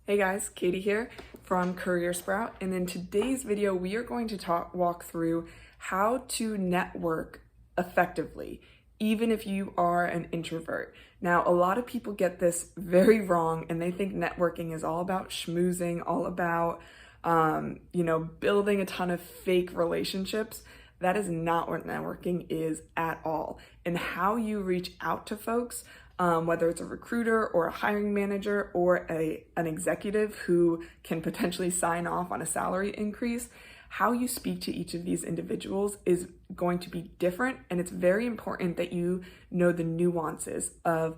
Hey guys, Katie here from Career Sprout, and in today's video we are going to walk through how to network effectively, even if you are an introvert. Now, a lot of people get this very wrong and they think networking is all about schmoozing, all about building a ton of fake relationships. That is not what networking is at all. And how you reach out to folks, whether it's a recruiter or a hiring manager or an executive who can potentially sign off on a salary increase, how you speak to each of these individuals is going to be different. And it's very important that you know the nuances of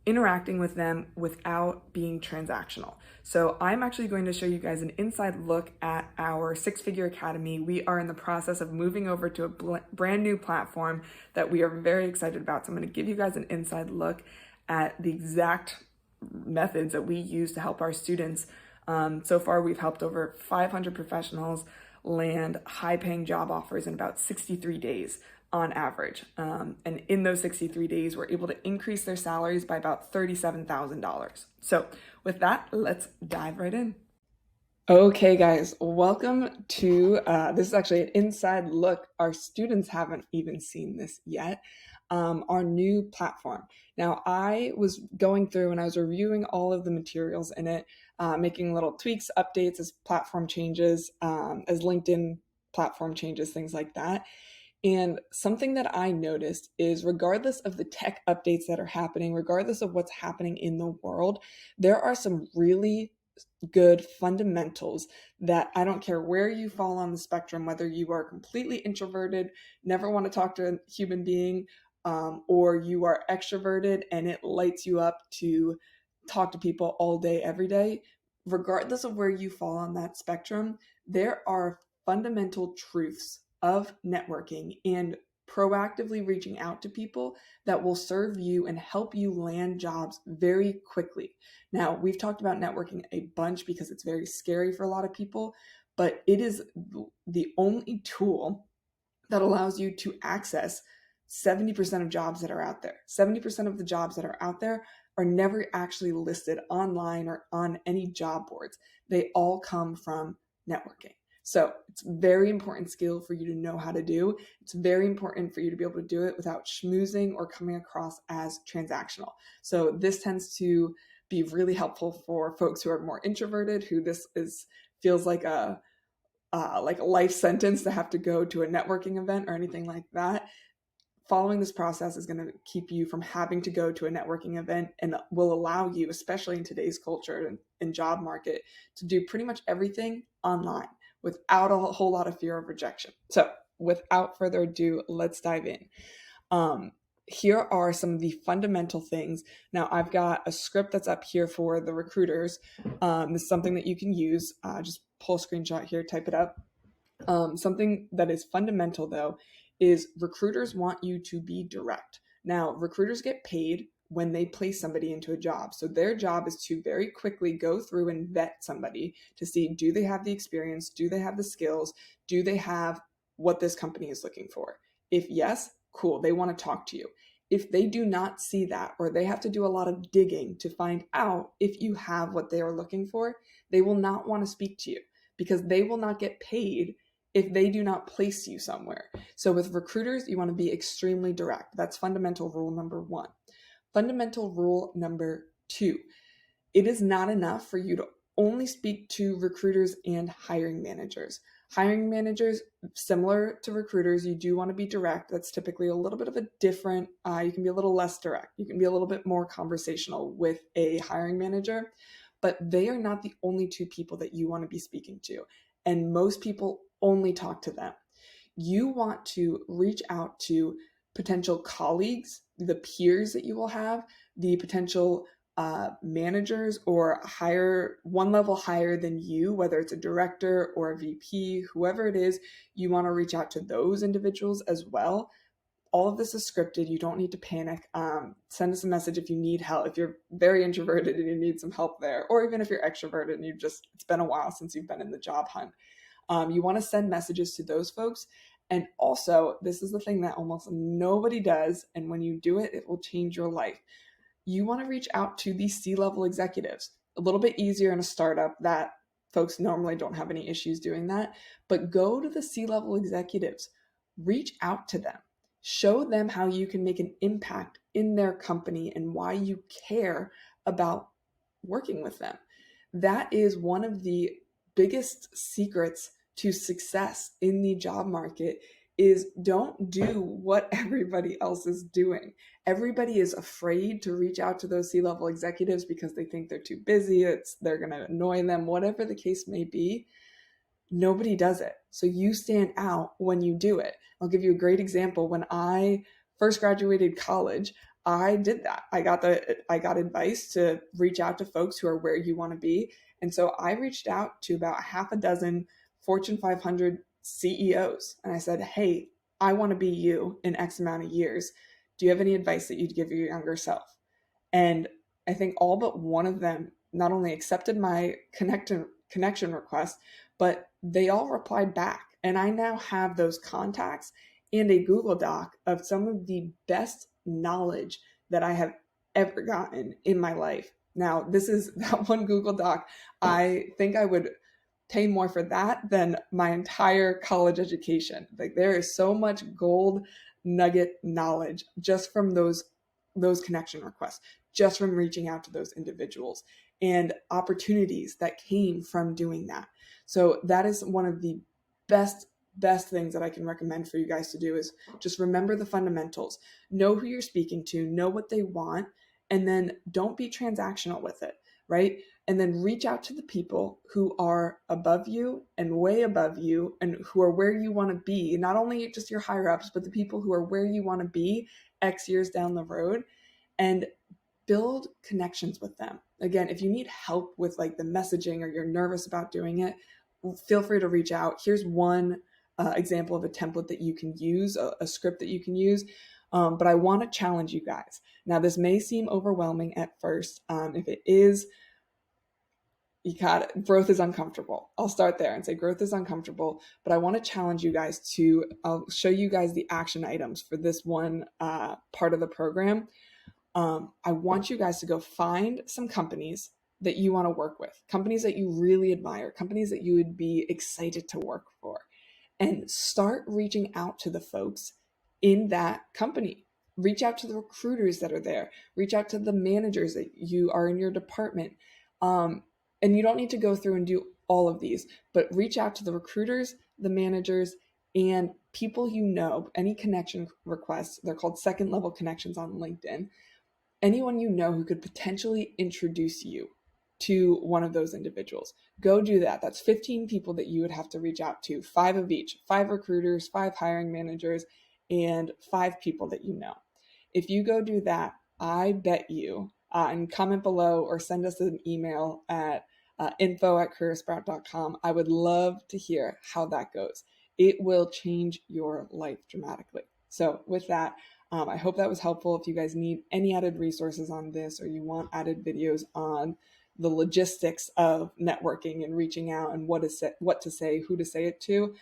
interacting with them without being transactional. So I'm actually going to show you guys an inside look at our six-figure academy. We are in the process of moving over to a brand new platform that we are very excited about. So I'm going to give you guys an inside look at the exact methods that we use to help our students. So far, we've helped over 500 professionals land high-paying job offers in about 63 days on average. And in those 63 days, we're able to increase their salaries by about $37,000. So with that, let's dive right in. Okay, guys, welcome to, this is actually an inside look. Our students haven't even seen this yet. Our new platform. Now, I was going through and I was reviewing all of the materials in it, making little tweaks, updates as platform changes, as LinkedIn platform changes, things like that. And something that I noticed is regardless of the tech updates that are happening, regardless of what's happening in the world, there are some really good fundamentals that I don't care where you fall on the spectrum, whether you are completely introverted, never want to talk to a human being, or you are extroverted and it lights you up to talk to people all day, every day. Regardless of where you fall on that spectrum, there are fundamental truths of networking and proactively reaching out to people that will serve you and help you land jobs very quickly. Now, we've talked about networking a bunch because it's very scary for a lot of people, but it is the only tool that allows you to access 70% of jobs that are out there. 70% of the jobs that are out there are never actually listed online or on any job boards. They all come from networking. So it's a very important skill for you to know how to do. It's very important for you to be able to do it without schmoozing or coming across as transactional. So this tends to be really helpful for folks who are more introverted, who feels like a life sentence to have to go to a networking event or anything like that. Following this process is going to keep you from having to go to a networking event and will allow you, especially in today's culture and job market, to do pretty much everything online without a whole lot of fear of rejection. So without further ado, let's dive in. Here are some of the fundamental things. Now, I've got a script that's up here for the recruiters. This is something that you can use. Just pull a screenshot here, type it up. Something that is fundamental, though, is recruiters want you to be direct. Now, recruiters get paid when they place somebody into a job. So their job is to very quickly go through and vet somebody to see, do they have the experience? Do they have the skills? Do they have what this company is looking for? If yes, cool, they want to talk to you. If they do not see that, or they have to do a lot of digging to find out if you have what they are looking for, they will not want to speak to you because they will not get paid if they do not place you somewhere. So with recruiters, you want to be extremely direct. That's fundamental rule number one. Fundamental rule number two, it is not enough for you to only speak to recruiters and hiring managers. Hiring managers, similar to recruiters, you do want to be direct. That's typically a little bit of a different, you can be a little less direct. You can be a little bit more conversational with a hiring manager, but they are not the only two people that you want to be speaking to. And most people only talk to them. You want to reach out to potential colleagues, the peers that you will have, the potential managers or one level higher than you, whether it's a director or a VP, whoever it is, you want to reach out to those individuals as well. All of this is scripted. You don't need to panic. Send us a message if you need help. If you're very introverted and you need some help there, or even if you're extroverted and it's been a while since you've been in the job hunt. You want to send messages to those folks. And also, this is the thing that almost nobody does. And when you do it, it will change your life. You want to reach out to the C-level executives. a little bit easier in a startup that folks normally don't have any issues doing that. But go to the C-level executives, reach out to them, show them how you can make an impact in their company and why you care about working with them. That is one of the biggest secrets to success in the job market is don't do what everybody else is doing. Everybody is afraid to reach out to those C-level executives because they think they're too busy, they're going to annoy them, whatever the case may be. Nobody does it. So you stand out when you do it. I'll give you a great example. When I first graduated college, I did that. I got advice to reach out to folks who are where you want to be. And so I reached out to about half a dozen Fortune 500 CEOs. And I said, hey, I want to be you in X amount of years. Do you have any advice that you'd give your younger self? And I think all but one of them not only accepted my connection request, but they all replied back. And I now have those contacts and a Google Doc of some of the best knowledge that I have ever gotten in my life. Now, this is that one Google Doc. I think I would pay more for that than my entire college education. Like there is so much gold nugget knowledge just from those connection requests, just from reaching out to those individuals and opportunities that came from doing that. So that is one of the best things that I can recommend for you guys to do is just remember the fundamentals, know who you're speaking to, know what they want, and then don't be transactional with it, right? And then reach out to the people who are above you and way above you and who are where you want to be, not only just your higher ups, but the people who are where you want to be X years down the road, and build connections with them. Again, if you need help with like the messaging or you're nervous about doing it, feel free to reach out. Here's one example of a template that you can use, a script that you can use. But I want to challenge you guys. Now, this may seem overwhelming at first. If it is, growth is uncomfortable. I'll start there and say growth is uncomfortable, but I want to challenge you guys I'll show you guys the action items for this one part of the program. I want you guys to go find some companies that you want to work with, companies that you really admire, companies that you would be excited to work for, and start reaching out to the folks in that company. Reach out to the recruiters that are there. Reach out to the managers that you are in your department. And you don't need to go through and do all of these, but reach out to the recruiters, the managers, and people you know, any connection requests. They're called second level connections on LinkedIn. Anyone you know who could potentially introduce you to one of those individuals. Go do that. That's 15 people that you would have to reach out to, 5 of each, 5 recruiters, 5 hiring managers, and 5 people that you know. If you go do that, I bet you, and comment below or send us an email at info@careersprout.com. I would love to hear how that goes. It will change your life dramatically. So with that, I hope that was helpful. If you guys need any added resources on this or you want added videos on the logistics of networking and reaching out and what to say, who to say it to,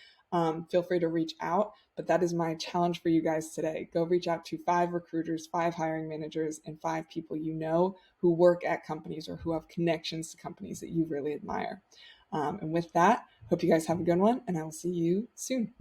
feel free to reach out. But that is my challenge for you guys today. Go reach out to 5 recruiters, 5 hiring managers, and 5 people you know who work at companies or who have connections to companies that you really admire. And with that, hope you guys have a good one, and I will see you soon.